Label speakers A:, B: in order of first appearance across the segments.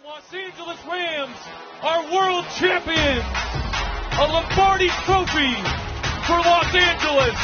A: Los Angeles Rams are world champions. A Lombardi trophy for Los Angeles.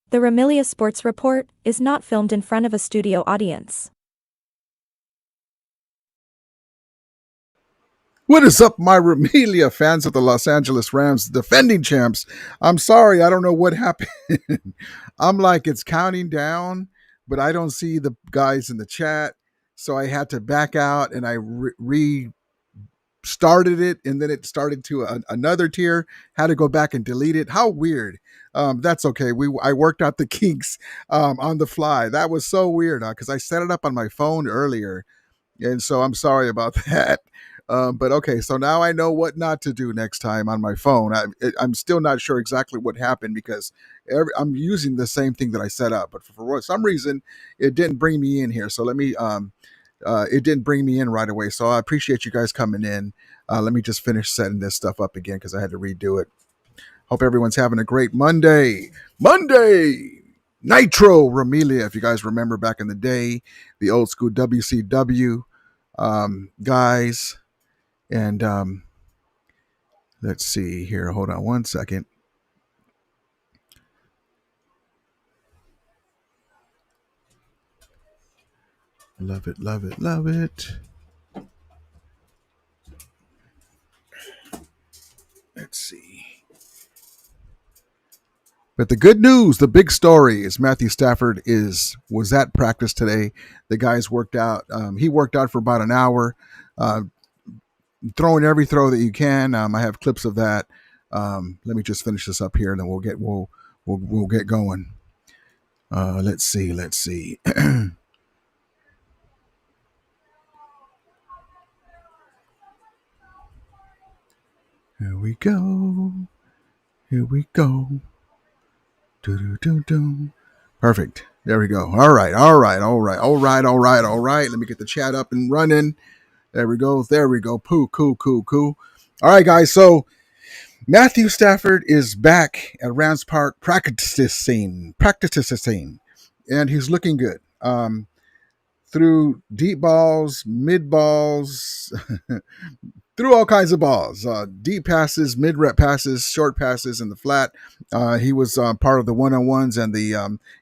B: The Ramilia Sports Report is not filmed in front of a studio audience.
C: What is up, my Ramilia fans of the Los Angeles Rams, defending champs? I'm sorry, I don't know what happened. I'm like, it's counting down, but I don't see the guys in the chat. So I had to back out and I restarted it, and then it started to another tier. Had to go back and delete it. How weird. That's okay. I worked out the kinks on the fly. That was so weird because I set it up on my phone earlier, and so I'm sorry about that. But okay, so now I know what not to do next time on my phone. I'm still not sure exactly what happened because I'm using the same thing that I set up, but for some reason it didn't bring me in here. So let me. It didn't bring me in right away, so I appreciate you guys coming in. Let me just finish setting this stuff up again because I had to redo it. Hope everyone's having a great Monday. Nitro Ramilia, if you guys remember back in the day, the old school WCW guys. And let's see here. Hold on one second. Love it, love it, love it. Let's see. But the good news, the big story is Matthew Stafford was at practice today. The guys worked out. He worked out for about an hour, throwing every throw that you can. I have clips of that. Let me just finish this up here, and then we'll get going. Let's see. Here we go. Do. Perfect. There we go. All right. Let me get the chat up and running. There we go. Cool. All right, guys. So Matthew Stafford is back at Rams Park practicing, and he's looking good. Through deep balls, mid balls, through all kinds of balls, deep passes, mid-rep passes, short passes in the flat. He was part of the one-on-ones and the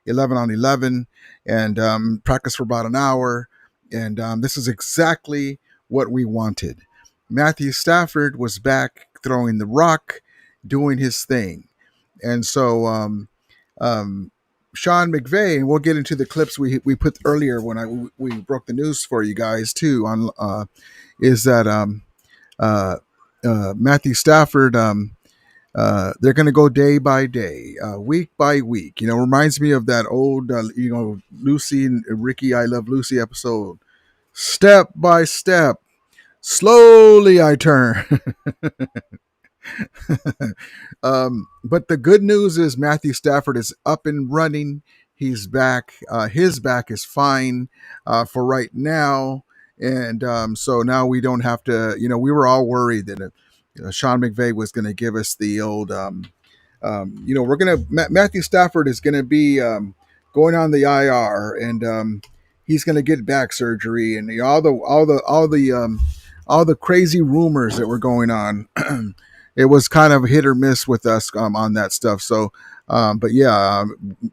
C: 11-on-11 and practiced for about an hour. And this is exactly what we wanted. Matthew Stafford was back throwing the rock, doing his thing. And so Sean McVay, and we'll get into the clips we put earlier when we broke the news for you guys too, on is that Matthew Stafford, they're going to go day by day, week by week. Reminds me of that old, Lucy and Ricky, I Love Lucy episode. Step by step, slowly I turn. But the good news is Matthew Stafford is up and running. He's back. His back is fine for right now. And so now we don't have to, we were all worried that Sean McVay was going to give us the old, Matthew Stafford is going to be going on the IR, and he's going to get back surgery, and all the crazy rumors that were going on. It was kind of hit or miss with us on that stuff. So, but yeah,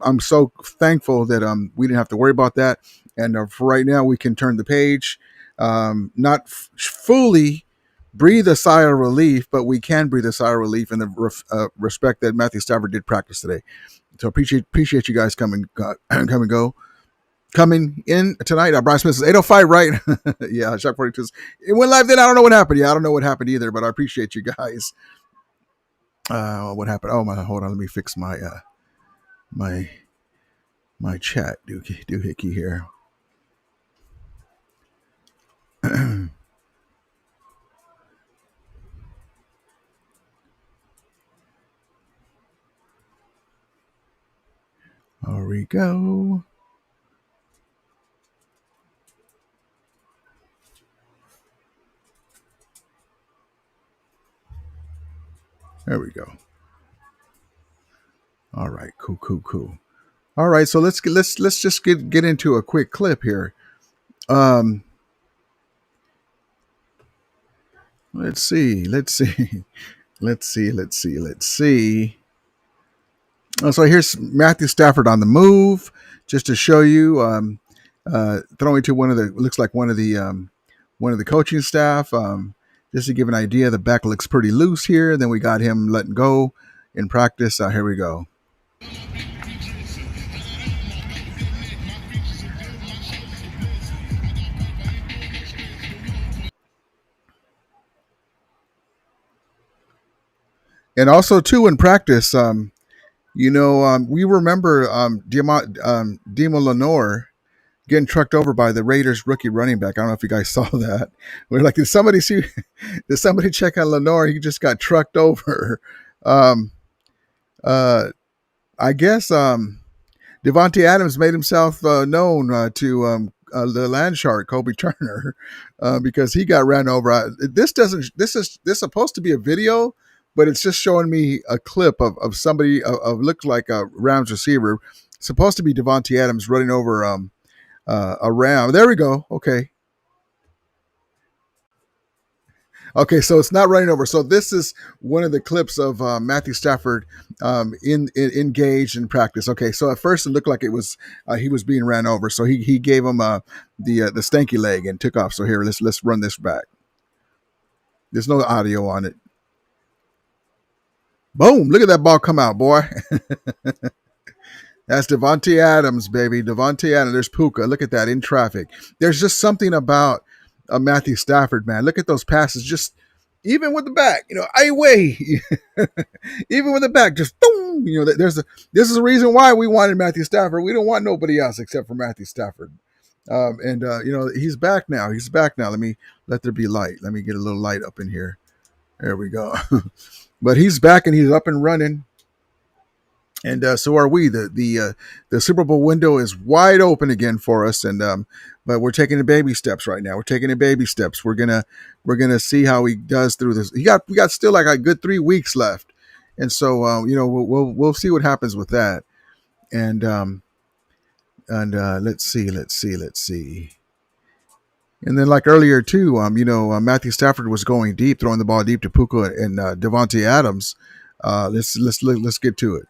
C: I'm so thankful that we didn't have to worry about that. And for right now, we can turn the page. Not fully breathe a sigh of relief, but we can breathe a sigh of relief in the respect that Matthew Stafford did practice today. So appreciate you guys coming in tonight. Brian Smith says 8:05, right? Yeah, Shock 42. It went live then. I don't know what happened. Yeah, I don't know what happened either, but I appreciate you guys. What happened? Oh my! Hold on. Let me fix my my chat doohickey here. There we go. There we go. All right, cool. All right, so let's just get into a quick clip here. Um, let's see. Let's see. So here's Matthew Stafford on the move, just to show you, throwing to one of the looks like one of the coaching staff. Just to give an idea, the back looks pretty loose here. Then we got him letting go in practice. Here we go. And also too in practice, we remember Demo Lenore getting trucked over by the Raiders rookie running back. I don't know if you guys saw that. We're like, did somebody check on Lenore? He just got trucked over. Um, uh, I guess Davante Adams made himself known to the land shark Kobe Turner because he got ran over. This is supposed to be a video, but it's just showing me a clip of somebody of looked like a Rams receiver, supposed to be Davante Adams running over a Ram. There we go. Okay, so it's not running over. So this is one of the clips of Matthew Stafford engaged in practice. Okay, so at first it looked like it was he was being ran over. So he gave him the stanky leg and took off. So here, let's run this back. There's no audio on it. Boom! Look at that ball come out, boy. That's Davante Adams, baby. Davante Adams. There's Puka. Look at that in traffic. There's just something about Matthew Stafford, man. Look at those passes. Just even with the back, I weigh. Even with the back, just boom. This is the reason why we wanted Matthew Stafford. We don't want nobody else except for Matthew Stafford. He's back now. Let there be light. Let me get a little light up in here. There we go. But he's back and he's up and running. And so are we. The Super Bowl window is wide open again for us, but we're taking the baby steps right now. We're gonna see how he does through this. We got still like a good 3 weeks left, and so we'll see what happens with that. And let's see. And then like earlier too, Matthew Stafford was going deep, throwing the ball deep to Puka and Davante Adams. Let's get to it.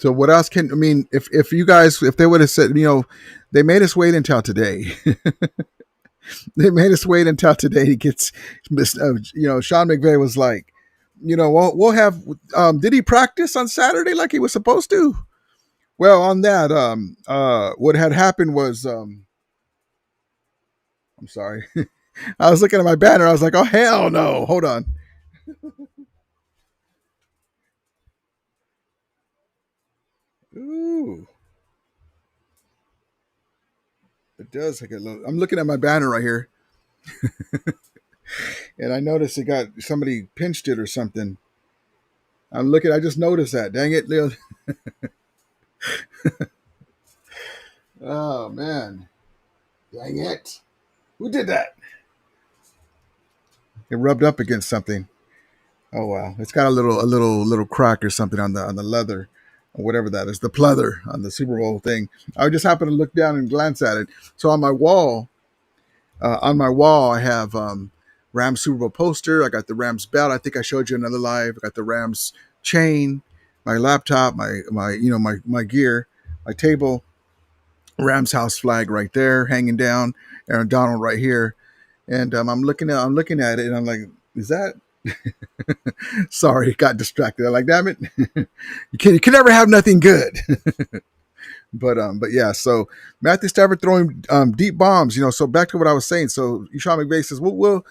C: So what else if you guys, if they would have said, they made us wait until today. They made us wait until today. He gets, Sean McVay was like, we'll have, did he practice on Saturday like he was supposed to? Well, on that, what had happened was, I'm sorry. I was looking at my banner. I was like, oh, hell no. Hold on. Ooh. It does take a little. I'm looking at my banner right here. And I noticed somebody pinched it or something. I just noticed that. Dang it, Leo. Oh, man. Dang it. Who did that? It rubbed up against something. Oh, wow. It's got a little crack or something on the leather or whatever that is, the pleather on the Super Bowl thing. I just happened to look down and glance at it. So on my wall, I have Rams Super Bowl poster. I got the Rams belt. I think I showed you another live. I got the Rams chain, my laptop, my gear, my table, Rams house flag right there hanging down, Aaron Donald right here, and I'm looking at it and I'm like, is that? Sorry, got distracted. I'm like, damn it, you can never have nothing good. But yeah. So Matthew Stafford throwing deep bombs. So back to what I was saying. So Sean McVay says we'll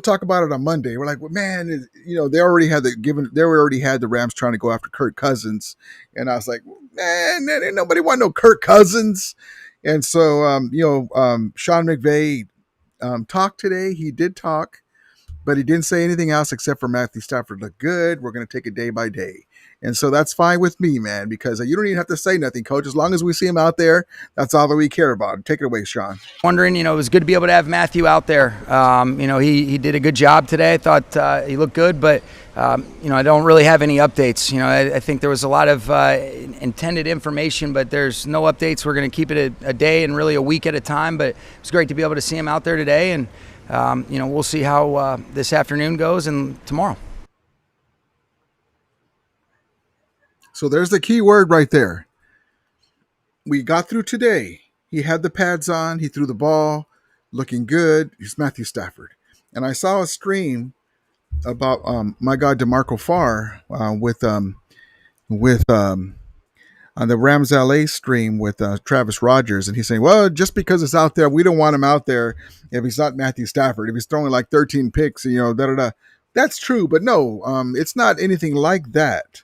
C: talk about it on Monday. We're like, well, man, they already had the Rams trying to go after Kirk Cousins, and I was like, man, ain't nobody want no Kirk Cousins. And so Sean McVay talked today. He did talk. But he didn't say anything else except for Matthew Stafford looked good. We're going to take it day by day. And so that's fine with me, man, because you don't even have to say nothing, Coach. As long as we see him out there, that's all that we care about. Take it away, Sean.
D: Wondering, it was good to be able to have Matthew out there. He did a good job today. I thought he looked good, but, I don't really have any updates. I think there was a lot of intended information, but there's no updates. We're going to keep it a day and really a week at a time, but it was great to be able to see him out there today, and we'll see how this afternoon goes and tomorrow.
C: So there's the key word right there. We got through today. He had the pads on. He threw the ball, looking good. He's Matthew Stafford. And I saw a stream about my guy DeMarco Farr on the Rams LA stream with Travis Rogers, and he's saying, well, just because it's out there, we don't want him out there if he's not Matthew Stafford. If he's throwing like 13 picks, da-da-da. That's true, but no, it's not anything like that.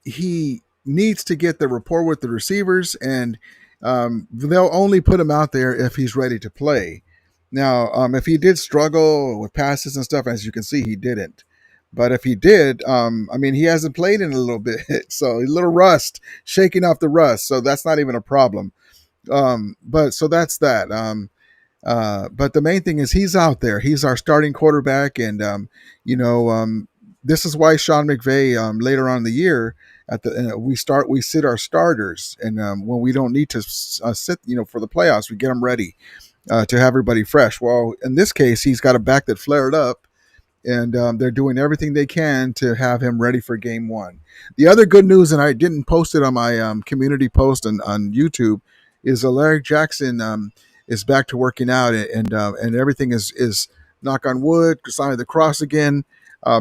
C: He needs to get the rapport with the receivers, and they'll only put him out there if he's ready to play. Now, if he did struggle with passes and stuff, as you can see, he didn't. But if he did, he hasn't played in a little bit, so a little rust, shaking off the rust. So that's not even a problem. But so that's that. But the main thing is he's out there. He's our starting quarterback, and this is why Sean McVay later on in the year we sit our starters, and when we don't need to sit, for the playoffs, we get them ready to have everybody fresh. Well, in this case, he's got a back that flared up, and they're doing everything they can to have him ready for game one. The other good news, and I didn't post it on my community post on YouTube, is Alaric Jackson is back to working out, and everything is knock on wood, sign of the cross again,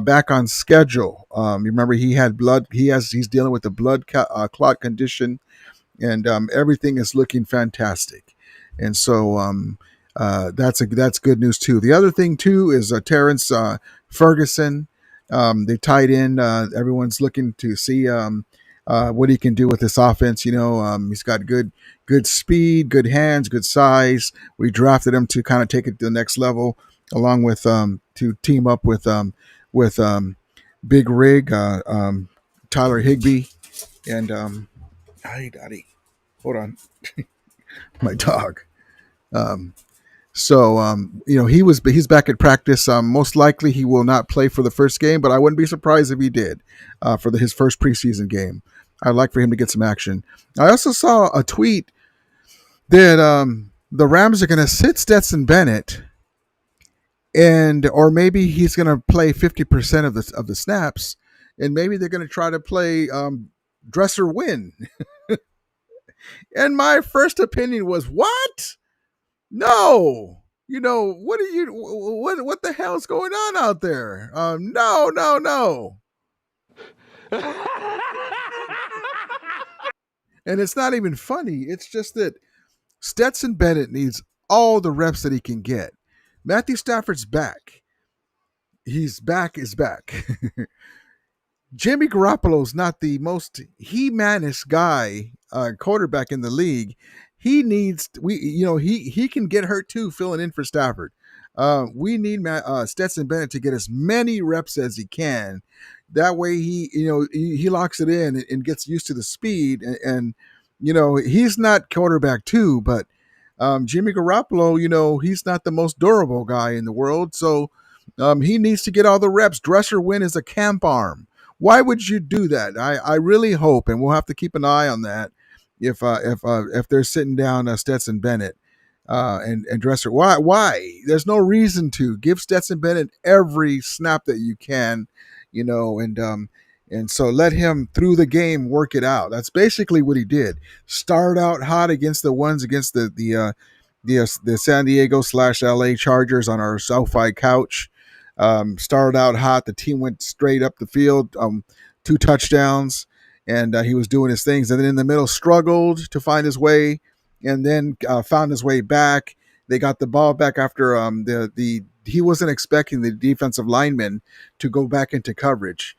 C: back on schedule. Remember, he had blood. He's dealing with the blood clot condition, and everything is looking fantastic. And so that's good news too. The other thing too is Terrence Ferguson. They tied in. Everyone's looking to see what he can do with this offense. He's got good speed, good hands, good size. We drafted him to kind of take it to the next level, along with to team up with Big Rig, Tyler Higbee, and hi, Daddy. Hold on, my dog. He's back at practice. Most likely he will not play for the first game, but I wouldn't be surprised if he did for his first preseason game. I'd like for him to get some action. I also saw a tweet that the Rams are going to sit Stetson Bennett, or maybe he's going to play 50% of the snaps, and maybe they're going to try to play Dresser Wynn. And my first opinion was, what? No, what are you? What the hell's going on out there? No. And it's not even funny. It's just that Stetson Bennett needs all the reps that he can get. Matthew Stafford's back. He's back. Jimmy Garoppolo's not the most he-manish guy, quarterback in the league. He needs he can get hurt too, filling in for Stafford. We need Stetson Bennett to get as many reps as he can. That way he locks it in and gets used to the speed. And he's not quarterback too, but Jimmy Garoppolo, he's not the most durable guy in the world. So he needs to get all the reps. Dresser Wynn is a camp arm. Why would you do that? I really hope, and we'll have to keep an eye on that, if they're sitting down Stetson Bennett and Dresser. Why? There's no reason to give Stetson Bennett every snap that you can, and so let him through the game work it out. That's basically what he did. Start out hot against the San Diego / LA Chargers on our SoFi couch. Started out hot. The team went straight up the field, 2 touchdowns. and he was doing his things, and then in the middle struggled to find his way, and then found his way back. They got the ball back after the he wasn't expecting the defensive lineman to go back into coverage.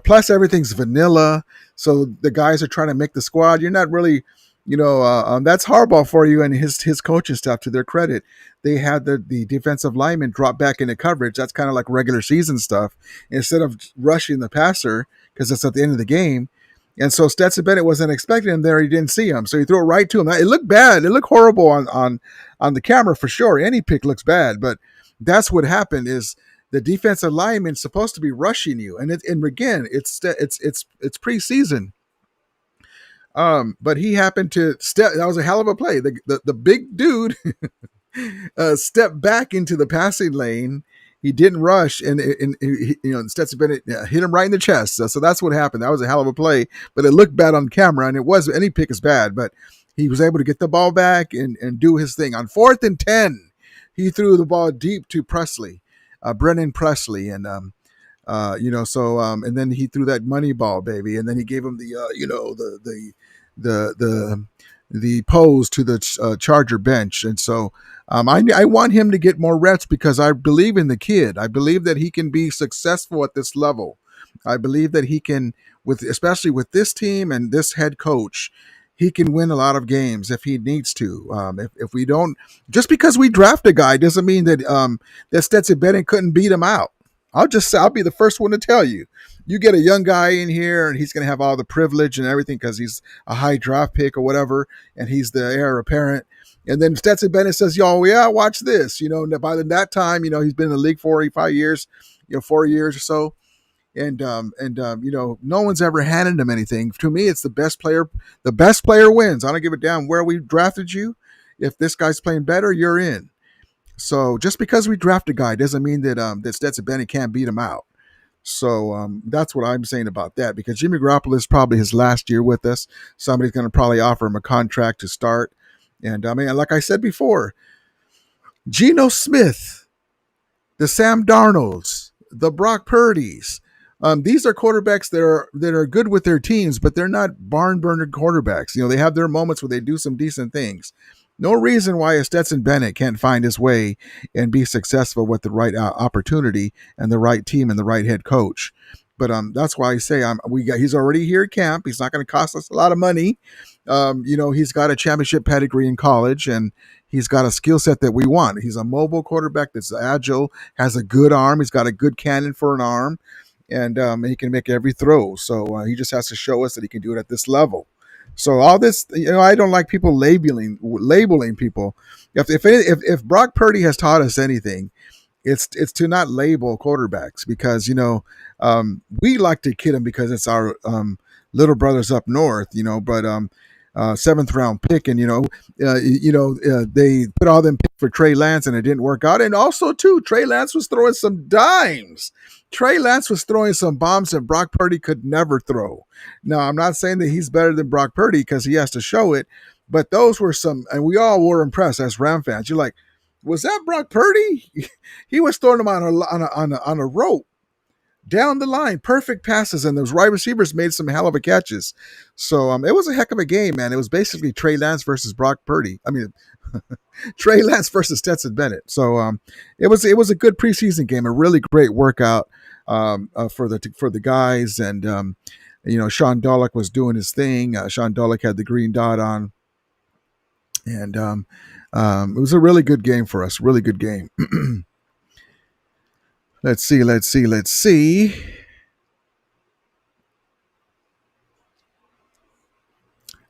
C: Plus everything's vanilla, so the guys are trying to make the squad. You're not really, that's hardball for you and his coaching staff. To their credit, they had the defensive lineman drop back into coverage. That's kind of like regular season stuff instead of rushing the passer because it's at the end of the game. And so Stetson Bennett wasn't expecting him there. He didn't see him, so he threw it right to him. It looked bad. It looked horrible on the camera for sure. Any pick looks bad, but that's what happened. Is the defensive lineman's supposed to be rushing you, and again, it's preseason. But he happened to step. That was a hell of a play. The big dude stepped back into the passing lane. He didn't rush, and Stetson Bennett hit him right in the chest. So that's what happened. That was a hell of a play, but it looked bad on camera, and it was any pick is bad. But he was able to get the ball back and do his thing. On 4th and 10, he threw the ball deep to Presley, Brennan Presley, and and then he threw that money ball, baby, and then he gave him the pose to the Charger bench. And so I want him to get more reps because I believe in the kid. I believe that he can be successful at this level. I believe that he can, especially with this team and this head coach, he can win a lot of games if he needs to. If we don't, just because we draft a guy doesn't mean that that Stetson Bennett couldn't beat him out. I'll be the first one to tell you. You get a young guy in here, and he's going to have all the privilege and everything because he's a high draft pick or whatever, and he's the heir apparent. And then Stetson Bennett says, "Yo, yeah, watch this." By that time, he's been in the league 4 or 5 years, 4 years or so, and no one's ever handed him anything. To me, it's the best player. The best player wins. I don't give a damn where we drafted you. If this guy's playing better, you're in. So just because we draft a guy doesn't mean that Stetson Bennett can't beat him out. So that's what I'm saying about that, because Jimmy Garoppolo is probably his last year with us. Somebody's going to probably offer him a contract to start. And like I said before, Geno Smith, the Sam Darnolds, the Brock Purdys, these are quarterbacks that are good with their teams, but they're not barn burner quarterbacks. They have their moments where they do some decent things. No reason why a Stetson Bennett can't find his way and be successful with the right opportunity and the right team and the right head coach. But that's why I say he's already here at camp. He's not going to cost us a lot of money. He's got a championship pedigree in college, and he's got a skill set that we want. He's a mobile quarterback that's agile, has a good arm. He's got a good cannon for an arm, and he can make every throw. So he just has to show us that he can do it at this level. So all this, I don't like people labeling people. If Brock Purdy has taught us anything, it's to not label quarterbacks, because we like to kid them because it's our little brothers up north, but 7th round pick, and they put all them picks for Trey Lance and it didn't work out. And also too, Trey Lance was throwing some dimes. Trey Lance was throwing some bombs that Brock Purdy could never throw. Now, I'm not saying that he's better than Brock Purdy because he has to show it, but those were some, and we all were impressed as Ram fans. You're like, was that Brock Purdy? He was throwing them on a rope down the line, perfect passes, and those wide receivers made some hell of a catches. So it was a heck of a game, man. It was basically Trey Lance versus Brock Purdy. Trey Lance versus Stetson Bennett. So it was a good preseason game, a really great workout for the guys, and Sean Dollick was doing his thing. Sean Dollick had the green dot on, and it was a really good game for us. Really good game. Let's see.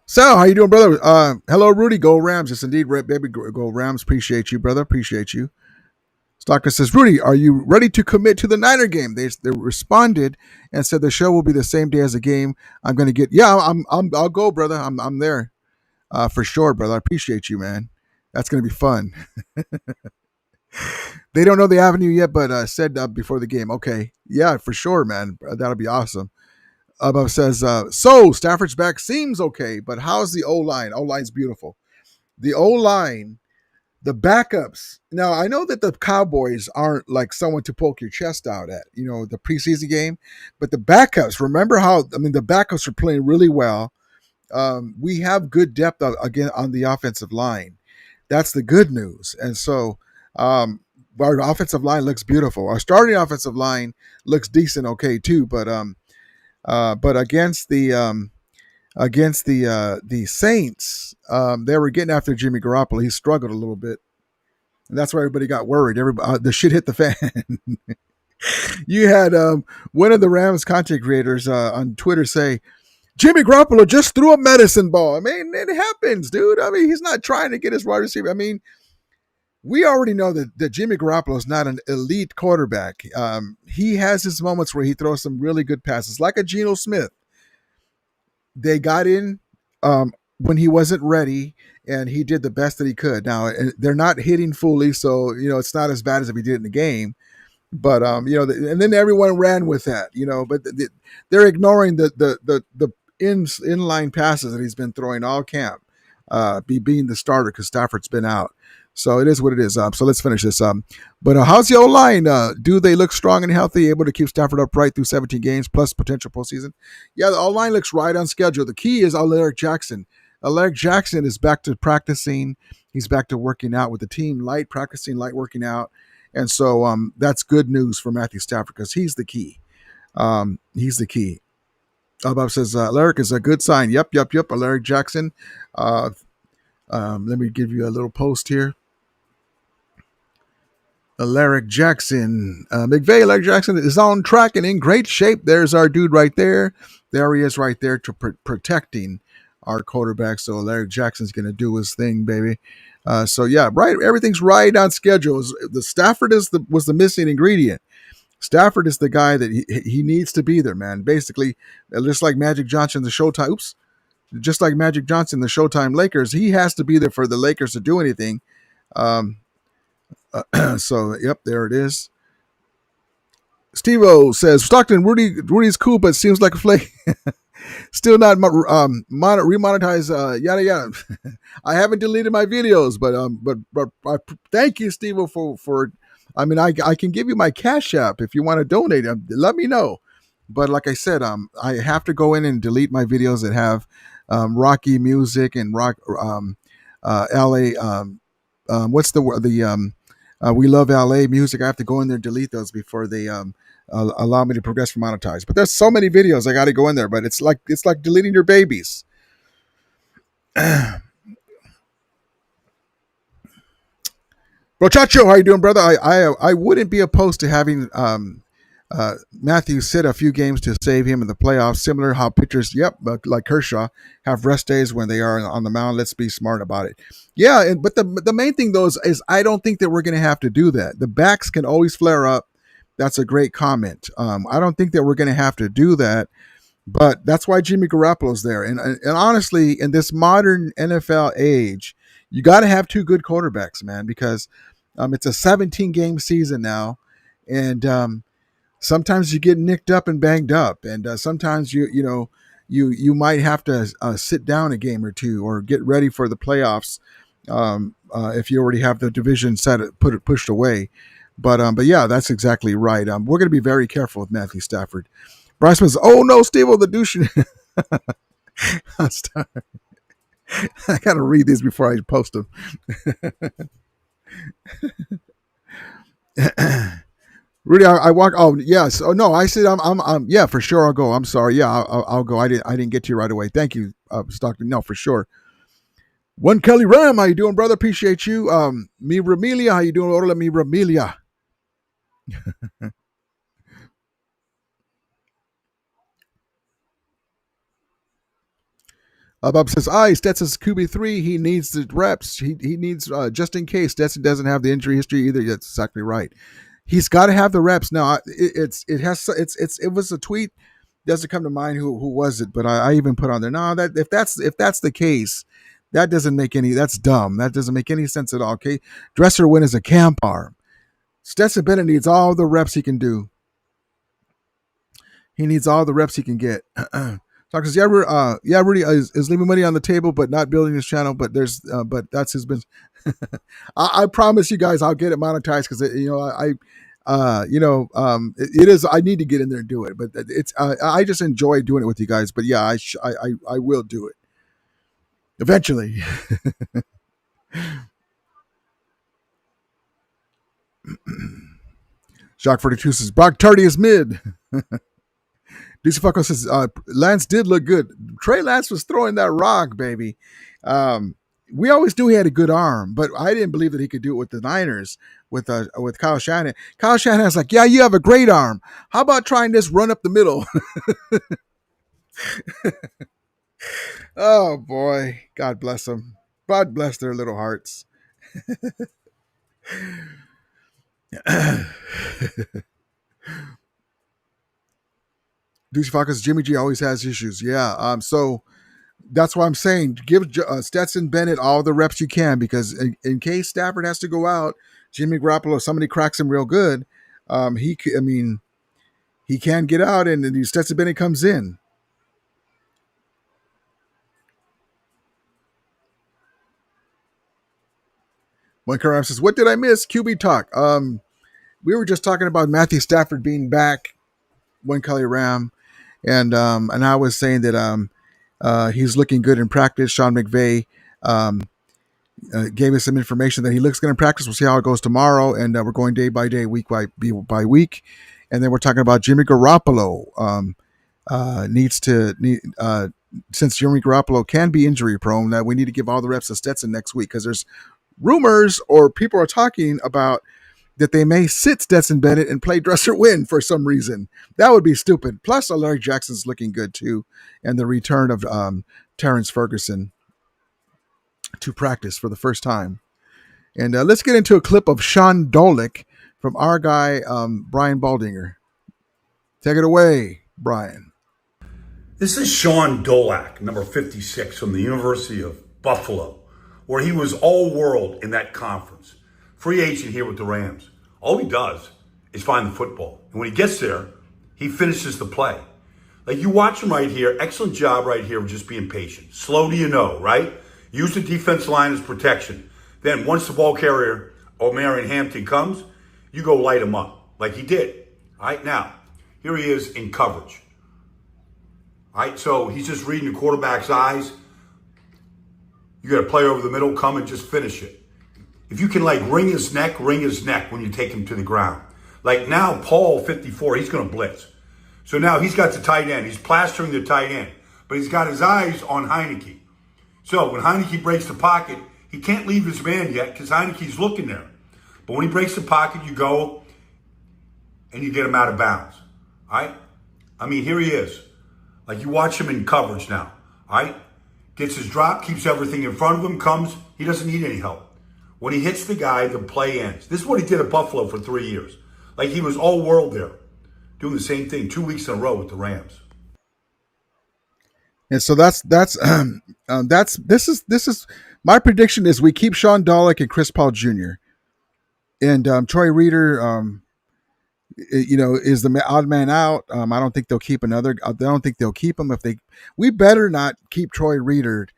C: So, how you doing, brother? Hello, Rudy. Go Rams. Yes, indeed, baby. Go Rams. Appreciate you, brother. Appreciate you. Stalker says, Rudy, are you ready to commit to the Niner game? They responded and said the show will be the same day as the game. I'm going to get. Yeah, I'll go, brother. I'm there for sure, brother. I appreciate you, man. That's going to be fun. They don't know the avenue yet, but said before the game. Okay. Yeah, for sure, man. That'll be awesome. Above says, so Stafford's back seems okay, but how's the O-line? O-line's beautiful. The O-line The backups. Now, I know that the Cowboys aren't like someone to poke your chest out at, the preseason game, but the backups, remember how, the backups are playing really well. We have good depth again on the offensive line. That's the good news. And so our offensive line looks beautiful. Our starting offensive line looks decent, okay, too. But against the Saints, they were getting after Jimmy Garoppolo. He struggled a little bit, and that's why everybody got worried. The shit hit the fan. You had one of the Rams content creators on Twitter say, Jimmy Garoppolo just threw a medicine ball. I mean, it happens, dude. I mean, he's not trying to get his wide receiver. I mean, we already know that Jimmy Garoppolo is not an elite quarterback. He has his moments where he throws some really good passes, like a Geno Smith. They got in when he wasn't ready, and he did the best that he could. Now, they're not hitting fully, so, it's not as bad as if he did in the game. But, and then everyone ran with that, but they're ignoring the inline passes that he's been throwing all camp, being the starter because Stafford's been out. So it is what it is. So let's finish this. But how's your line? Do they look strong and healthy, able to keep Stafford upright through 17 games plus potential postseason? Yeah, the O-line looks right on schedule. The key is Alaric Jackson. Alaric Jackson is back to practicing. He's back to working out with the team, light practicing, light working out. And so that's good news for Matthew Stafford because he's the key. He's the key. Bob says, Alaric is a good sign. Yep. Alaric Jackson. Let me give you a little post here. Alaric Jackson. McVay, Alaric Jackson is on track and in great shape. There's our dude right there. There he is right there to protecting our quarterback. So Alaric Jackson's going to do his thing, baby. So yeah, right. Everything's right on schedule. The Stafford was the missing ingredient. Stafford is the guy that he needs to be there, man. Basically, just like Magic Johnson, the Showtime. Oops. Just like Magic Johnson, the Showtime Lakers, he has to be there for the Lakers to do anything. So, yep, there it is. Steve-O says, Stockton, Rudy's cool, but seems like a flake. Still not remonetize, yada, yada. I haven't deleted my videos, but I thank you, Steve-O, for I can give you my Cash App if you want to donate. Let me know. But like I said, I have to go in and delete my videos that have Rocky music and rock, LA. What's the We Love LA music. I have to go in there and delete those before they allow me to progress for monetize. But there's so many videos I got to go in there. But it's like deleting your babies. Brochacho, how you doing, brother? I wouldn't be opposed to having Matthew sit a few games to save him in the playoffs. Similar how pitchers, like Kershaw, have rest days when they are on the mound. Let's be smart about it. Yeah, but the main thing though is I don't think that we're going to have to do that. The backs can always flare up. That's a great comment. I don't think that we're going to have to do that. But that's why Jimmy Garoppolo's there. And honestly, in this modern NFL age, you got to have two good quarterbacks, man, because it's a 17-game season now, and sometimes you get nicked up and banged up, and sometimes you might have to sit down a game or two or get ready for the playoffs if you already have the division pushed away. But yeah, that's exactly right. We're going to be very careful with Matthew Stafford. Bryce says, "Oh no, Steve-O the douche." I gotta read these before I post them. Rudy, I walk. Oh yes. Oh no, I said I'm. Yeah, for sure I'll go. I'm sorry. Yeah, I'll go. I didn't get to you right away. Thank you, Stockton. No, for sure. One Kelly Ram, how you doing, brother? Appreciate you. Mi Ramilia, how you doing? Orla mi Ramilia. Bob says, Stetson's QB3. He needs the reps. He needs, just in case Stetson doesn't have the injury history either. That's exactly right. He's got to have the reps. Now, it was a tweet. Doesn't come to mind who was it, but I even put on there. No, that if that's the case, that's dumb. That doesn't make any sense at all. Okay. Dresser win is a camp arm. Stetson Bennett needs all the reps he can do. He needs all the reps he can get. Talks, Rudy is leaving money on the table, but not building his channel. But that's his business. I promise you guys, I'll get it monetized because it is. I need to get in there and do it, but it's. I just enjoy doing it with you guys. But yeah, I will do it eventually. Jacques 42 says Brock Tardy is mid. DC Fucko says Lance did look good. Trey Lance was throwing that rock, baby. We always knew he had a good arm, but I didn't believe that he could do it with the Niners with Kyle Shanahan. Kyle Shanahan's like, yeah, you have a great arm. How about trying this run up the middle? Oh boy, God bless them. God bless their little hearts. Douche Falcons, Jimmy G always has issues. Yeah. So that's why I'm saying give Stetson Bennett all the reps you can, because in case Stafford has to go out, Jimmy Garoppolo, somebody cracks him real good. He can get out, and Stetson Bennett comes in. Mike Karam says, "What did I miss? QB talk." We were just talking about Matthew Stafford being back. One Kelly Ram, and I was saying that he's looking good in practice. Sean McVay gave us some information that he looks good in practice. We'll see how it goes tomorrow, and we're going day by day, week by week, and then we're talking about Jimmy Garoppolo. Since Jimmy Garoppolo can be injury prone, that we need to give all the reps to Stetson next week, because there's rumors or people are talking about that they may sit Stetson Bennett and play Dresser Wynn for some reason. That would be stupid. Plus, Larry Jackson's looking good too, and the return of Terrence Ferguson to practice for the first time. And let's get into a clip of Sean Dolick from our guy, Brian Baldinger. Take it away, Brian.
E: This is Sean Dolack, number 56 from the University of Buffalo, where he was all-world in that conference. Free agent here with the Rams. All he does is find the football. And when he gets there, he finishes the play. Like, you watch him right here. Excellent job right here of just being patient. Slow to you know, right? Use the defense line as protection. Then once the ball carrier, O'Marion Hampton, comes, you go light him up like he did. All right, now, here he is in coverage. All right, so he's just reading the quarterback's eyes. You got to play over the middle, come and just finish it. If you can, like, wring his neck when you take him to the ground. Like now, Paul, 54, he's going to blitz. So now he's got the tight end. He's plastering the tight end. But he's got his eyes on Heineke. So when Heineke breaks the pocket, he can't leave his man yet because Heineke's looking there. But when he breaks the pocket, you go and you get him out of bounds. All right? I mean, here he is. Like, you watch him in coverage now. All right? Gets his drop, keeps everything in front of him, comes. He doesn't need any help. When he hits the guy, the play ends. This is what he did at Buffalo for 3 years. Like, he was all world there, doing the same thing 2 weeks in a row with the Rams.
C: And so this is my prediction is we keep Sean Dolick and Chris Paul Jr. And Troy Reader, is the odd man out. I don't think they'll keep another. I don't think they'll keep him. We better not keep Troy Reader.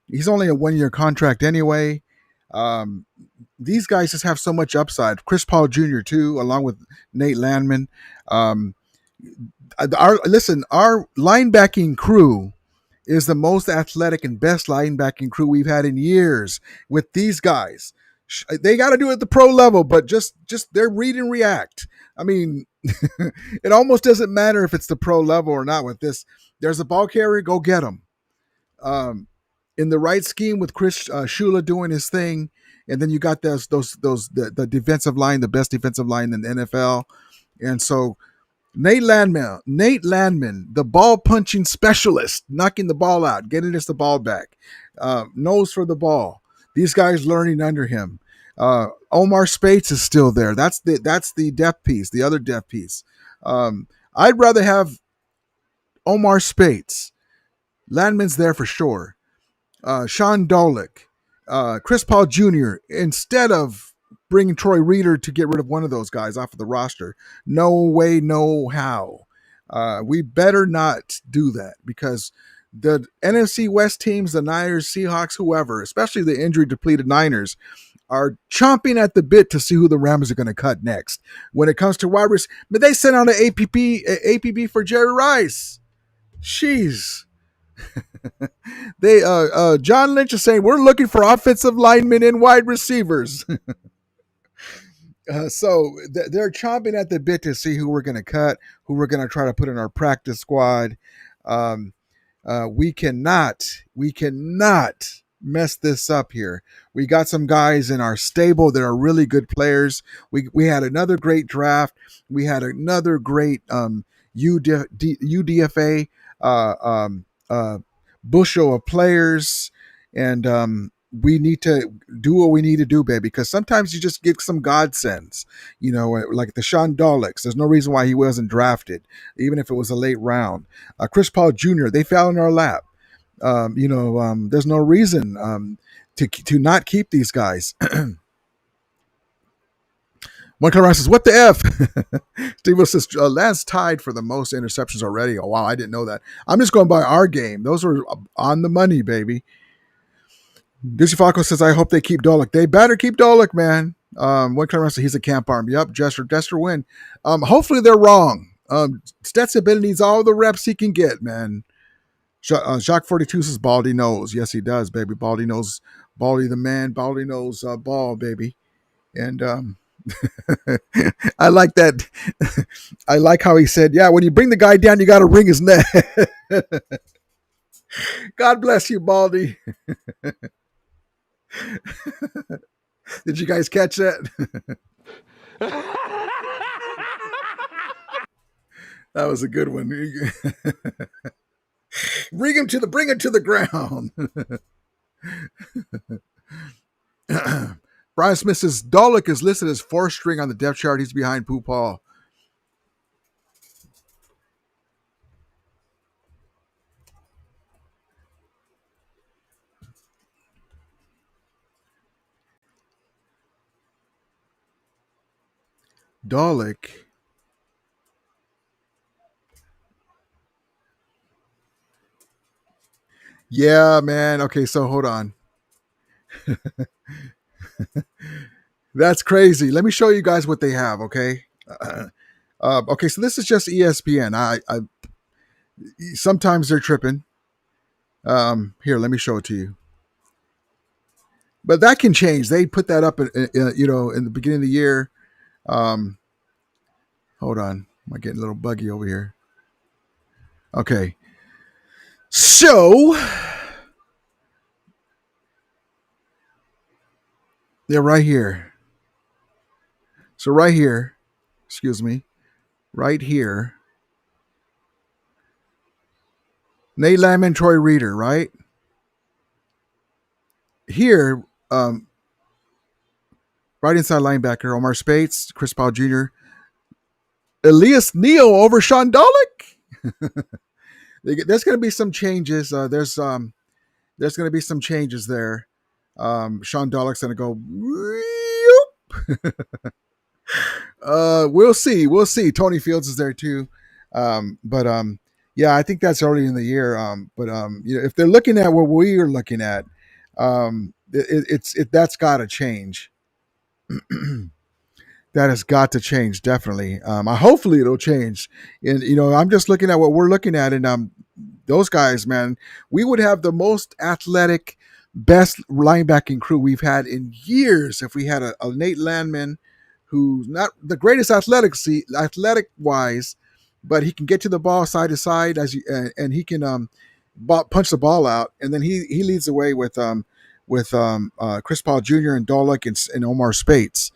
C: He's only a 1-year contract anyway. These guys just have so much upside. Chris Paul Jr. too, along with Nate Landman. Our linebacking crew is the most athletic and best linebacking crew we've had in years with these guys. They got to do it at the pro level, but just they're read and react. I mean, it almost doesn't matter if it's the pro level or not with this. There's a ball carrier, go get him. In the right scheme with Chris Shula doing his thing, and then you got the defensive line, the best defensive line in the NFL. And so Nate Landman, the ball punching specialist, knocking the ball out, getting us the ball back, nose for the ball. These guys learning under him. Omar Spates is still there. That's the depth piece, the other depth piece. I'd rather have Omar Spates. Landman's there for sure. Sean Dolick, Chris Paul Jr. instead of bringing Troy Reader to get rid of one of those guys off of the roster. No way, no how. We better not do that because the NFC West teams, the Niners, Seahawks, whoever, especially the injury-depleted Niners, are chomping at the bit to see who the Rams are going to cut next. When it comes to wide receivers, but they sent out an APB for Jerry Rice. Jeez. They John Lynch is saying we're looking for offensive linemen and wide receivers. So they're chomping at the bit to see who we're going to cut, who we're going to try to put in our practice squad. Um, we cannot mess this up here. We got some guys in our stable that are really good players. We had another great draft. We had another great UDFA bushel of players, and we need to do what we need to do, baby, because sometimes you just get some godsends, like the Sean Doliks. There's no reason why he wasn't drafted, even if it was a late round. Chris Paul Jr., they fell in our lap. There's no reason to not keep these guys. One Colorado says, "What the f?" Steve says, "Lance tied for the most interceptions already." Oh wow, I didn't know that. I'm just going by our game. Those were on the money, baby. Dizzy Falco says, "I hope they keep Dolik. They better keep Dolik, man." One Colorado says, "He's a camp arm." Yep, Jester win. Hopefully they're wrong. Stetson Bennett needs all the reps he can get, man. Jacques 42 says Baldy knows. Yes, he does, baby. Baldy knows. Baldy the man. Baldy knows ball, baby. And I like that. I like how he said, yeah, when you bring the guy down, you got to wring his neck. God bless you, Baldy. Did you guys catch that? That was a good one. Bring him to the ground. Brian Smith says Dolik is listed as 4th string on the depth chart. He's behind Pooh Paul. Dolik. Yeah, man. Okay, so hold on. That's crazy. Let me show you guys what they have, okay? Okay, so this is just ESPN. I sometimes they're tripping. Here, let me show it to you. But that can change. They put that up, in the beginning of the year. Hold on. I'm getting a little buggy over here. Okay. So they're right here. So right here, right here, Nate Landman, Troy Reader, right? Here, right inside linebacker, Omar Spates, Chris Paul Jr., Elias Neal over Sean Dolik. There's going to be some changes. There's going to be some changes there. Sean Dolik's going to go. We'll see. Tony Fields is there too. Yeah, I think that's early in the year. If they're looking at what we are looking at, that's got to change. That has got to change, definitely. Hopefully it'll change. And I'm just looking at what we're looking at, and those guys, man, we would have the most athletic, best linebacking crew we've had in years if we had a Nate Landman, who's not the greatest athletic wise, but he can get to the ball side to side and he can punch the ball out, and then he leads the way with Chris Paul Jr. and Dolik and Omar Spates.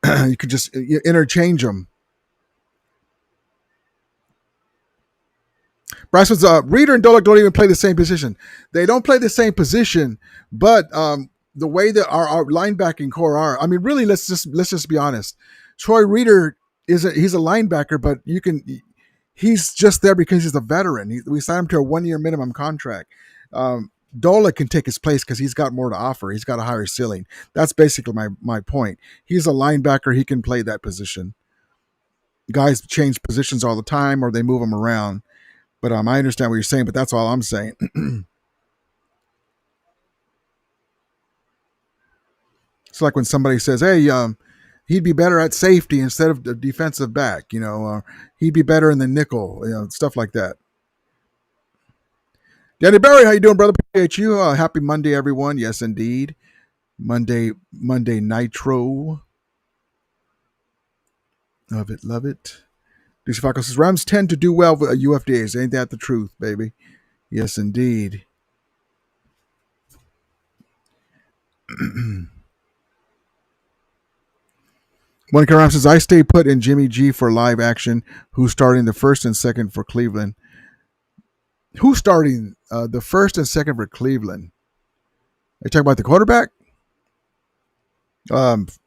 C: You could just interchange them. Bryce was Reader and Dolik don't even play the same position. They don't play the same position, but the way that our linebacking core are, I mean, really, let's just be honest. Troy Reader he's a linebacker, but he's just there because he's a veteran. We signed him to a 1-year minimum contract. Dolik can take his place because he's got more to offer. He's got a higher ceiling. That's basically my point. He's a linebacker. He can play that position. Guys change positions all the time, or they move them around. But I understand what you're saying, but that's all I'm saying. It's like when somebody says, "Hey, he'd be better at safety instead of the defensive back." He'd be better in the nickel. Stuff like that. Danny Barry, how you doing, brother? Appreciate you. Happy Monday, everyone. Yes, indeed. Monday Nitro. Love it. Lucy Falco says Rams tend to do well with UFDAs. Ain't that the truth, baby? Yes, indeed. Monica Ram says I stay put in Jimmy G for live action. Who's starting the first and second for Cleveland? Who's starting the first and second for Cleveland? Are you talking about the quarterback? Flacco's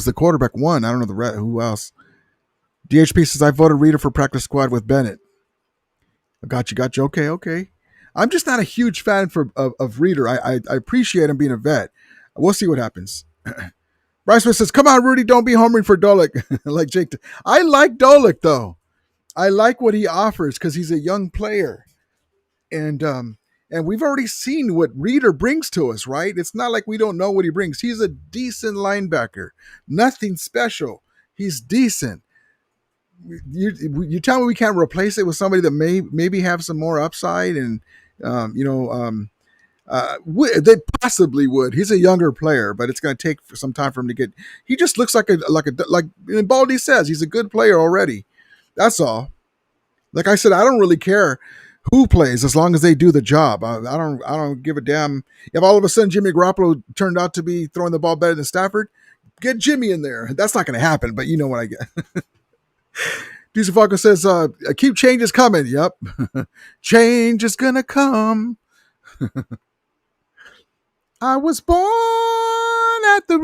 C: the quarterback one. I don't know who else. DHP says I voted Reader for practice squad with Bennett. Got you. Okay. I'm just not a huge fan of Reader. I appreciate him being a vet. We'll see what happens. Bryce Smith says, "Come on, Rudy, don't be homering for Dolick." Like Jake. I like Dolick though. I like what he offers because he's a young player, and we've already seen what Reader brings to us. Right? It's not like we don't know what he brings. He's a decent linebacker. Nothing special. He's decent. You tell me we can't replace it with somebody that maybe have some more upside, and they possibly would. He's a younger player, but it's going to take some time for him to get. He just looks like Baldy says, he's a good player already. That's all. Like I said, I don't really care who plays as long as they do the job. I don't give a damn if all of a sudden Jimmy Garoppolo turned out to be throwing the ball better than Stafford. Get Jimmy in there. That's not going to happen, but you know what I get. DC Falco says, keep changes coming. Yep. Change is going to come. I was born at the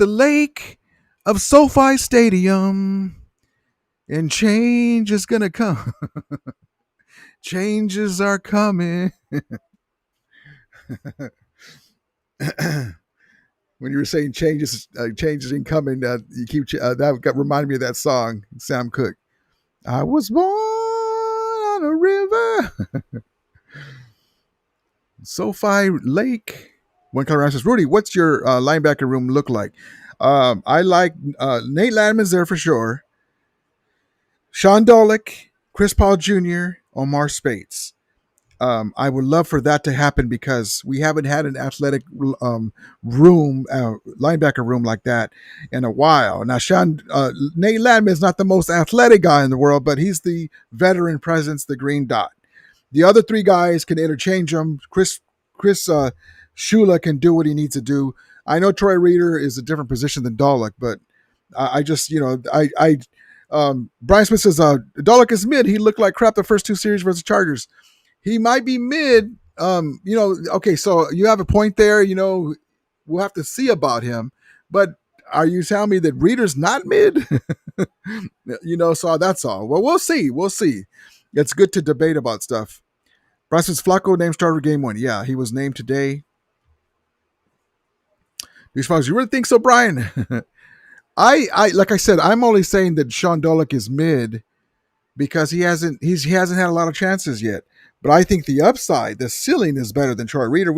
C: lake of SoFi Stadium, and change is going to come. Changes are coming. When you were saying changes incoming, you keep that reminded me of that song, Sam Cooke. I was born on a river, SoFi Lake. One color says, Rudy, what's your linebacker room look like? I like Nate Landman's there for sure. Sean Dolick, Chris Paul Jr., Omar Spates. I would love for that to happen because we haven't had an athletic linebacker room like that in a while. Now, Nate Landman is not the most athletic guy in the world, but he's the veteran presence, the green dot. The other three guys can interchange them. Chris Shula can do what he needs to do. I know Troy Reader is a different position than Dolick, but Brian Smith says Dolick is mid. He looked like crap the first two series versus Chargers. He might be mid. Okay, so you have a point there. We'll have to see about him. But are you telling me that Reader's not mid? So that's all. Well, we'll see. It's good to debate about stuff. Bryce's Flacco named starter game 1. Yeah, he was named today. These folks, you really think so, Brian? I like I said, I'm only saying that Sean Dolick is mid because he hasn't had a lot of chances yet. But I think the upside, the ceiling is better than Troy Reader.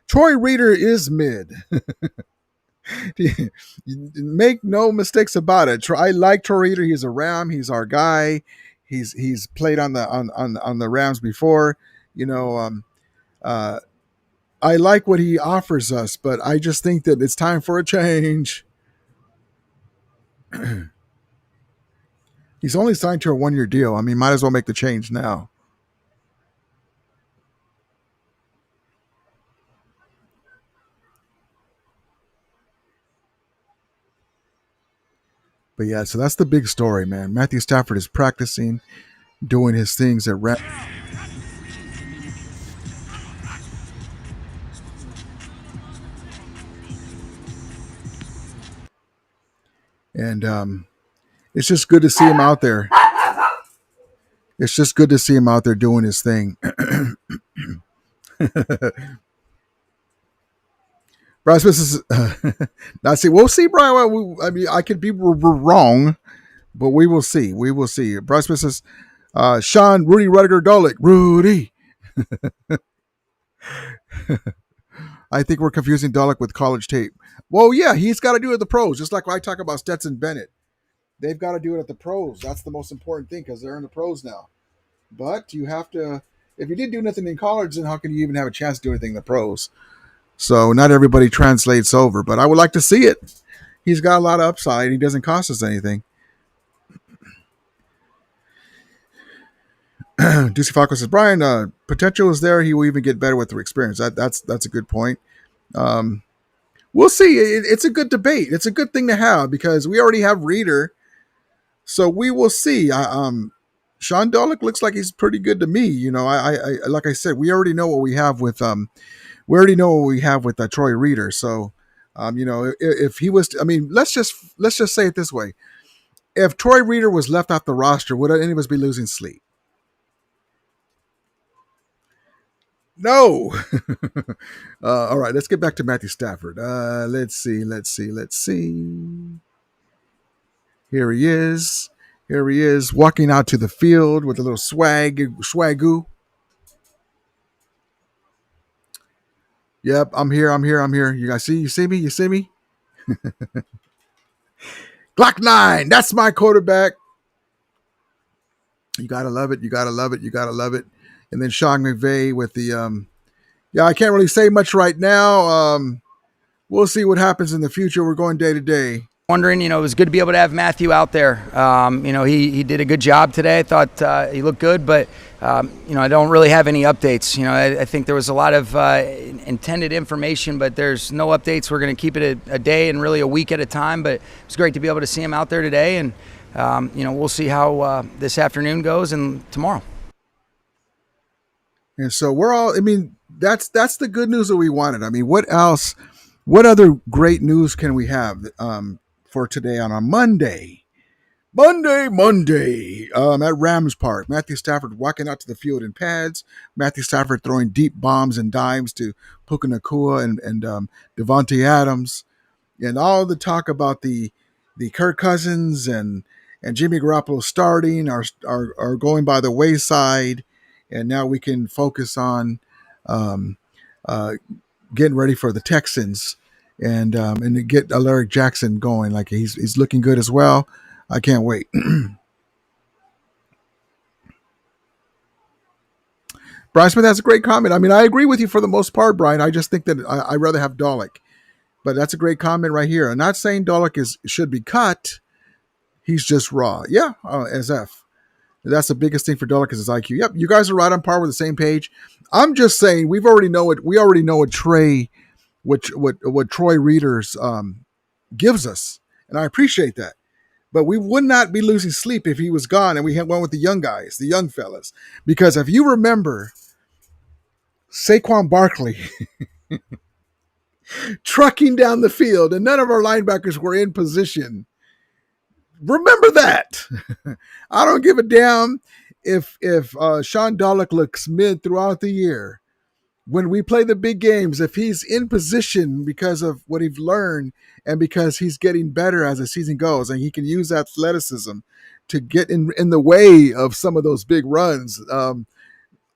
C: Troy Reader is mid. Make no mistakes about it. I like Troy Reader. He's a Ram. He's our guy. He's played on the Rams before. I like what he offers us, but I just think that it's time for a change. He's only signed to a 1-year deal. I mean, might as well make the change now. But yeah, so that's the big story, man. Matthew Stafford is practicing, doing his things at Rams. And it's just good to see him out there. It's just good to see him out there doing his thing. Bryce Smith is now see. We'll see, Brian. I mean, I could be wrong, but we will see. We will see. Bryce Smith says, Sean, Rudy, Rudiger, Dolick, Rudy. I think we're confusing Dullock with college tape. Well, yeah, he's got to do it at the pros, just like when I talk about Stetson Bennett. They've got to do it at the pros. That's the most important thing because they're in the pros now. But you have to, if you didn't do nothing in college, then how can you even have a chance to do anything in the pros? So not everybody translates over, but I would like to see it. He's got a lot of upside. He doesn't cost us anything. Ducey Falco says, Brian, potential is there. He will even get better with the experience. That's a good point. Um, we'll see. It's a good debate. It's a good thing to have because we already have Reader. So we will see. Sean Dolick looks like he's pretty good to me. You know, I like I said, we already know what we have with Troy Reader. So, you know, if he was, I mean, let's just say it this way: if Troy Reader was left off the roster, would any of us be losing sleep? No. All right, let's get back to Matthew Stafford. Let's see. Here he is. Walking out to the field with a little swagoo. Yep, I'm here. You guys see me? Glock 9, that's my quarterback. You gotta love it. And then Sean McVay with the yeah, I can't really say much right now. We'll see what happens in the future. We're going day to day.
D: Wondering, it was good to be able to have Matthew out there. He did a good job today. I thought he looked good, but I don't really have any updates. I think there was a lot of intended information, but there's no updates. We're going to keep it a day and really a week at a time. But it was great to be able to see him out there today, and we'll see how this afternoon goes and tomorrow.
C: And so we're all. I mean, that's the good news that we wanted. I mean, what else? What other great news can we have for today on a Monday? Monday at Rams Park. Matthew Stafford walking out to the field in pads. Matthew Stafford throwing deep bombs and dimes to Puka Nakua and Davante Adams. And all the talk about the Kirk Cousins and Jimmy Garoppolo starting are going by the wayside. And now we can focus on getting ready for the Texans and to get Alaric Jackson going. Like he's looking good as well. I can't wait. Brian Smith has a great comment. I mean, I agree with you for the most part, Brian. I just think that I'd rather have Dolick. But that's a great comment right here. I'm not saying Dolick should be cut. He's just raw. Yeah, as F. That's the biggest thing for Dolick is his IQ. Yep, you guys are right on par with the same page. I'm just saying we already know what Troy Readers gives us, and I appreciate that. But we would not be losing sleep if he was gone and we had one with the young guys, the young fellas. Because if you remember Saquon Barkley trucking down the field and none of our linebackers were in position, remember that. I don't give a damn if Sean Dolick looks mid throughout the year. When we play the big games, if he's in position because of what he's learned and because he's getting better as the season goes and he can use athleticism to get in the way of some of those big runs,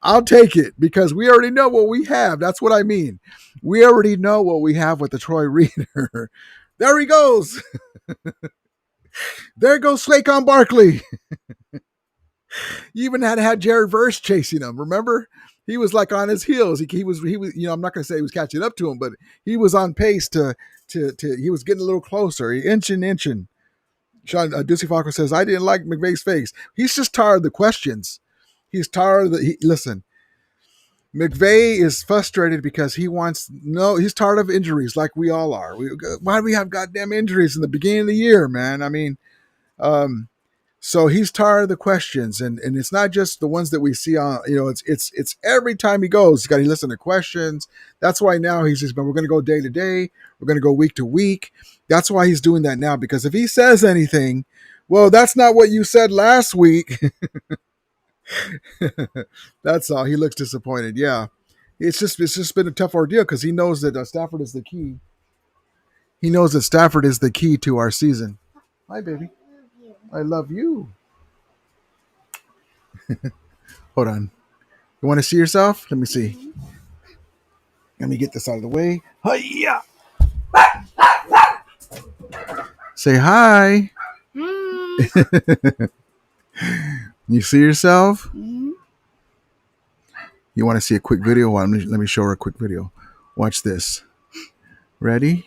C: I'll take it because we already know what we have. That's what I mean. We already know what we have with the Troy Reader. There he goes. There goes Saquon Barkley. You even had Jared Verse chasing him. Remember? He was like on his heels. He was. I'm not going to say he was catching up to him, but he was on pace to. He was getting a little closer, inching. Sean Ducey Falco says, "I didn't like McVay's face. He's just tired of the questions. He's tired of listen. McVay is frustrated because he's tired of injuries like we all are. Why do we have goddamn injuries in the beginning of the year, man? I mean, so he's tired of the questions, and it's not just the ones that we see on, it's every time he goes, he's got to listen to questions. That's why now he's just, we're going to go day to day. We're going to go week to week. That's why he's doing that now, because if he says anything, well, that's not what you said last week. That's all. He looks disappointed. Yeah. It's just been a tough ordeal because he knows that Stafford is the key. He knows that Stafford is the key to our season. Hi, baby. I love you. Hold on. You want to see yourself? Let me see. Let me get this out of the way. Hiya! Say hi. You see yourself? You want to see a quick video? Well, let me show her a quick video. Watch this. Ready?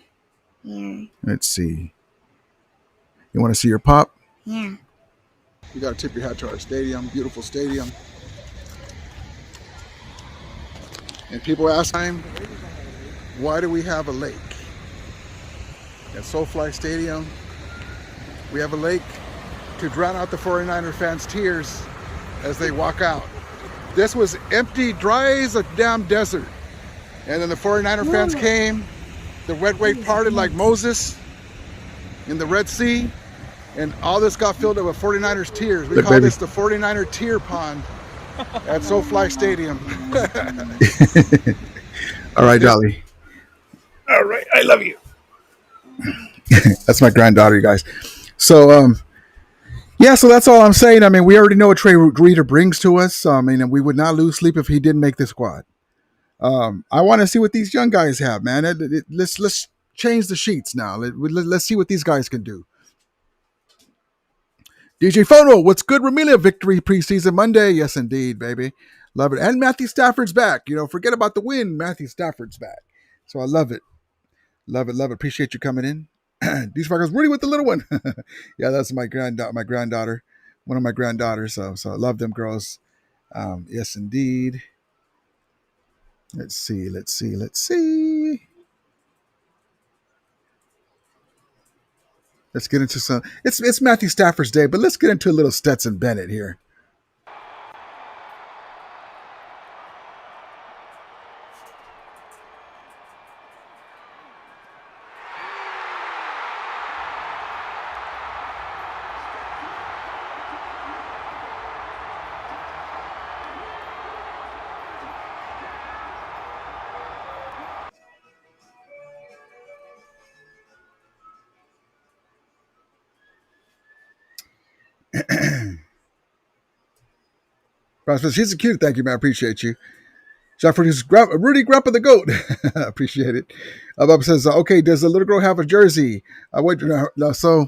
F: Yeah.
C: Let's see. You want to see your pop?
F: Yeah.
C: You got to tip your hat to our stadium. Beautiful stadium. And people ask time, why do we have a lake? At SoFly Stadium, we have a lake to drown out the 49er fans' tears as they walk out. This was empty, dry as a damn desert. And then the 49er fans came, the red wave parted like Moses in the Red Sea, and all this got filled up with 49ers tears. We call this the 49er tear pond at SoFly Stadium. All right, Dolly. All right, I love you. That's my granddaughter, you guys. So, yeah, so that's all I'm saying. I mean, we already know what Trey Reader brings to us. I mean, we would not lose sleep if he didn't make the squad. I want to see what these young guys have, man. Let's change the sheets now. Let's see what these guys can do. DJ Photo, what's good? Ramelia victory preseason Monday. Yes, indeed, baby. Love it. And Matthew Stafford's back. You know, forget about the win. Matthew Stafford's back. So I love it. Love it. Love it. Appreciate you coming in. These fuckers really with the little one. Yeah, that's my granddaughter. One of my granddaughters. So I love them girls. Yes, indeed. Let's see. Let's get into some. It's Matthew Stafford's day, but let's get into a little Stetson Bennett here. She's a cute. Thank you, man. I appreciate you. Stafford is Rudy Grappa the goat. Appreciate it. Bob says, okay, does the little girl have a jersey? Wait, no, so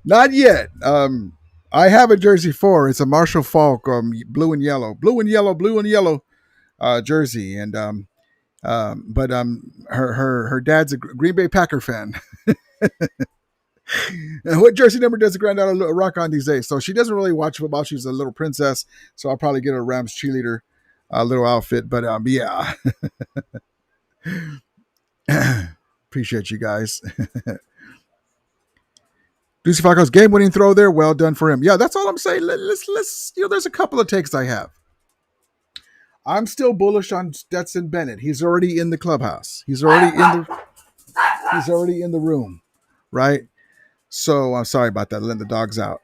C: not yet. I have a jersey for her. It's a Marshall Falk, blue and yellow jersey, and but her dad's a Green Bay Packer fan. And what jersey number does the granddaughter rock on these days? So she doesn't really watch football. She's a little princess, so I'll probably get her a Rams cheerleader little outfit. But yeah, appreciate you guys. Deuce Falco's game-winning throw there. Well done for him. Yeah, that's all I'm saying. Let's there's a couple of takes I have. I'm still bullish on Stetson Bennett. He's already in the clubhouse. He's already in the room, right? So I'm sorry about that. Letting the dogs out.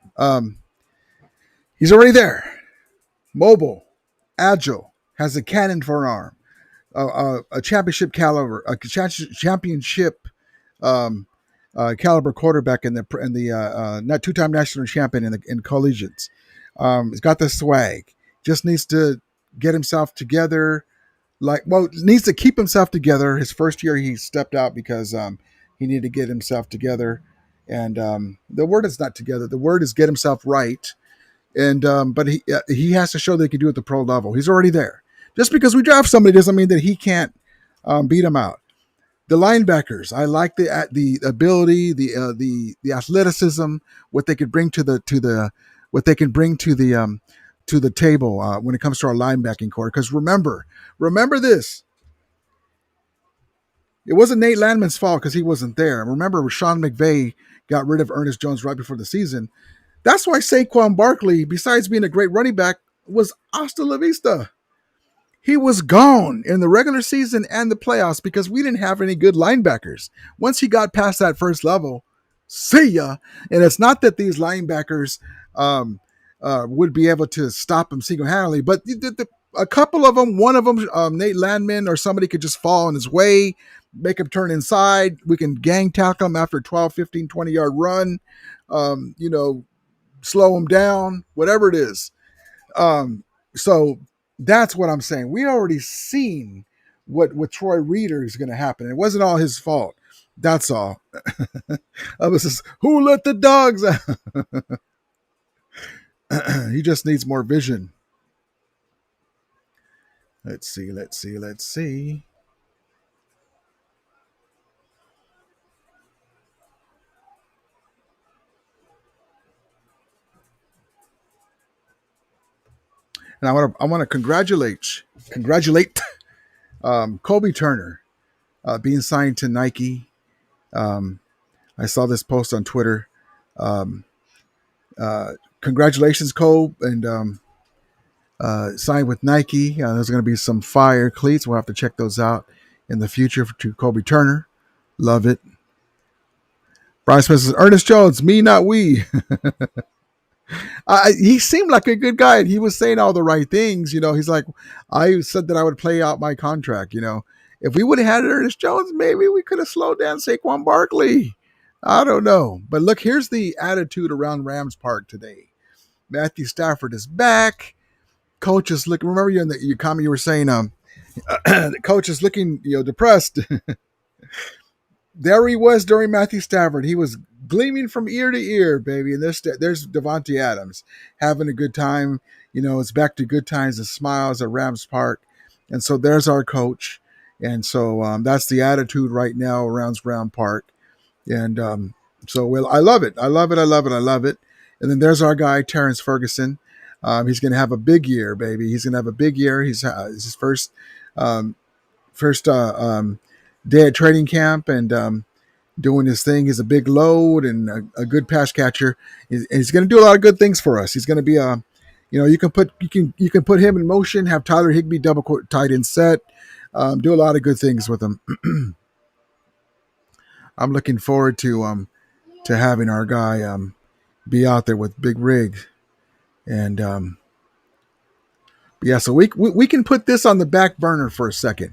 C: He's already there. Mobile, agile, has a cannon for an arm, a championship caliber, caliber quarterback in the not two-time national champion in collegiates. He's got the swag. Just needs to get himself together. Needs to keep himself together. His first year he stepped out because he needed to get himself together. And the word is not together. The word is get himself right. And but he has to show that he can do it at the pro level. He's already there. Just because we draft somebody doesn't mean that he can't beat him out. The linebackers, I like the ability, the athleticism, what they could bring to the table when it comes to our linebacking core. Because remember this. It wasn't Nate Landman's fault because he wasn't there. Remember, Sean McVay got rid of Ernest Jones right before the season. That's why Saquon Barkley, besides being a great running back, was hasta la vista. He was gone in the regular season and the playoffs because we didn't have any good linebackers. Once he got past that first level, see ya. And it's not that these linebackers would be able to stop him single-handedly, but a couple of them, one of them, Nate Landman or somebody could just fall in his way, make him turn inside. We can gang tackle him after a 12, 15, 20-yard run, slow him down, whatever it is. So that's what I'm saying. We already seen what Troy Reader is going to happen. It wasn't all his fault. That's all. I was just, who let the dogs out? He just needs more vision. Let's see. And I want to congratulate Kobe Turner being signed to Nike. I saw this post on Twitter. Congratulations, Kobe, and signed with Nike. There's going to be some fire cleats. We'll have to check those out in the future to Kobe Turner. Love it. Brian Smith says, Ernest Jones, me, not we. He seemed like a good guy, and he was saying all the right things. He's like, I said that I would play out my contract. If we would have had Ernest Jones, maybe we could have slowed down Saquon Barkley. I don't know. But look, here's the attitude around Rams Park today. Matthew Stafford is back. Coach is looking. Remember you in your comment you were saying the coach is looking depressed. There he was during Matthew Stafford. He was gleaming from ear to ear, baby. And there's Davante Adams having a good time. It's back to good times and smiles at Rams Park. And so there's our coach. And so that's the attitude right now around Rams Park. And well, I love it. And then there's our guy, Terrence Ferguson. He's going to have a big year, baby. He's going to have a big year. It's his first day at training camp and doing his thing. He's a big load and a good pass catcher. He's going to do a lot of good things for us. He's going to be you can put him in motion, have Tyler Higbee double tight end set, do a lot of good things with him. I'm looking forward to having our guy be out there with Big Rig. And yeah, so we can put this on the back burner for a second.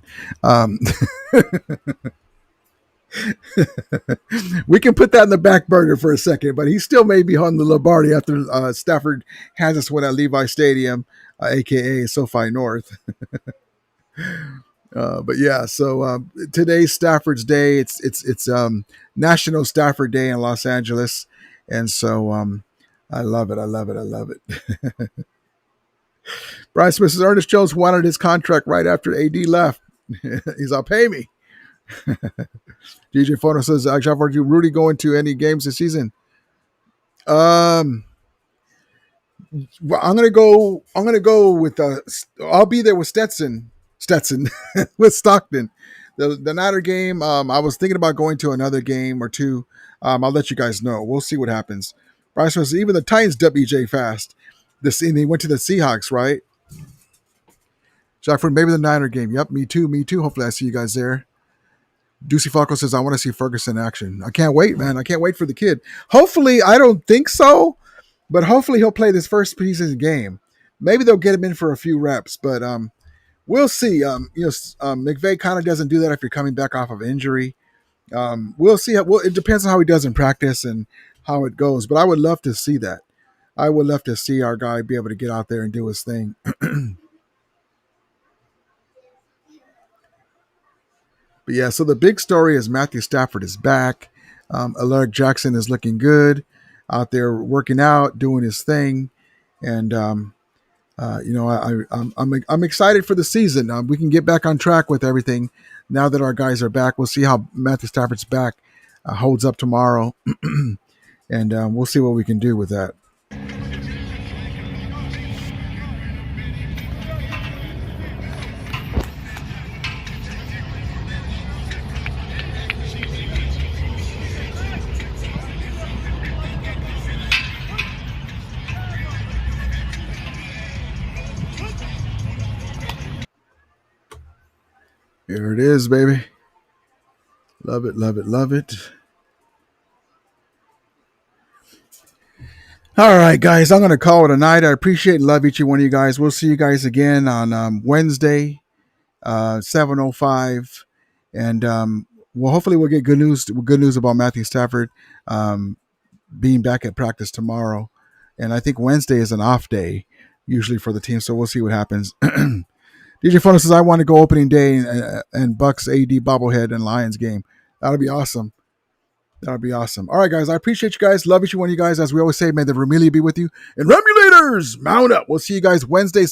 C: We can put that in the back burner for a second, but he still may be on the Lombardi after Stafford has us win at Levi Stadium, aka SoFi North. But yeah, so today's Stafford's Day. It's National Stafford Day in Los Angeles, and so I love it. Brian Smith says Ernest Jones wanted his contract right after AD left. He's like, pay me. DJ Photo says, are you Rudy going to any games this season? Well, I'm gonna go with I'll be there with Stetson with Stockton. The Niner game. I was thinking about going to another game or two. I'll let you guys know. We'll see what happens. Bryce says even the Titans WJ fast. And they went to the Seahawks, right? Jackford, maybe the Niner game. Yep, me too. Hopefully I see you guys there. Deucey Falco says, I want to see Ferguson in action. I can't wait, man. I can't wait for the kid. Hopefully, I don't think so, but hopefully he'll play this first preseason game. Maybe they'll get him in for a few reps, but we'll see. McVay kind of doesn't do that if you're coming back off of injury. We'll see. It depends on how he does in practice and how it goes, but I would love to see that. I would love to see our guy be able to get out there and do his thing. But yeah, so the big story is Matthew Stafford is back. Alaric Jackson is looking good out there working out, doing his thing. And, I'm excited for the season. We can get back on track with everything now that our guys are back. We'll see how Matthew Stafford's back holds up tomorrow. And we'll see what we can do with that. Here it is, baby. Love it. All right, guys, I'm going to call it a night. I appreciate and love each and one of you guys. We'll see you guys again on Wednesday, 7:05. And hopefully we'll get good news about Matthew Stafford being back at practice tomorrow. And I think Wednesday is an off day usually for the team, so we'll see what happens. DJ Funnel says, I want to go opening day and Bucks AD bobblehead and Lions game. That'll be awesome. That'll be awesome. All right, guys. I appreciate you guys. Love each one of you guys. As we always say, may the Remelia be with you. And Remulators, mount up. We'll see you guys Wednesday.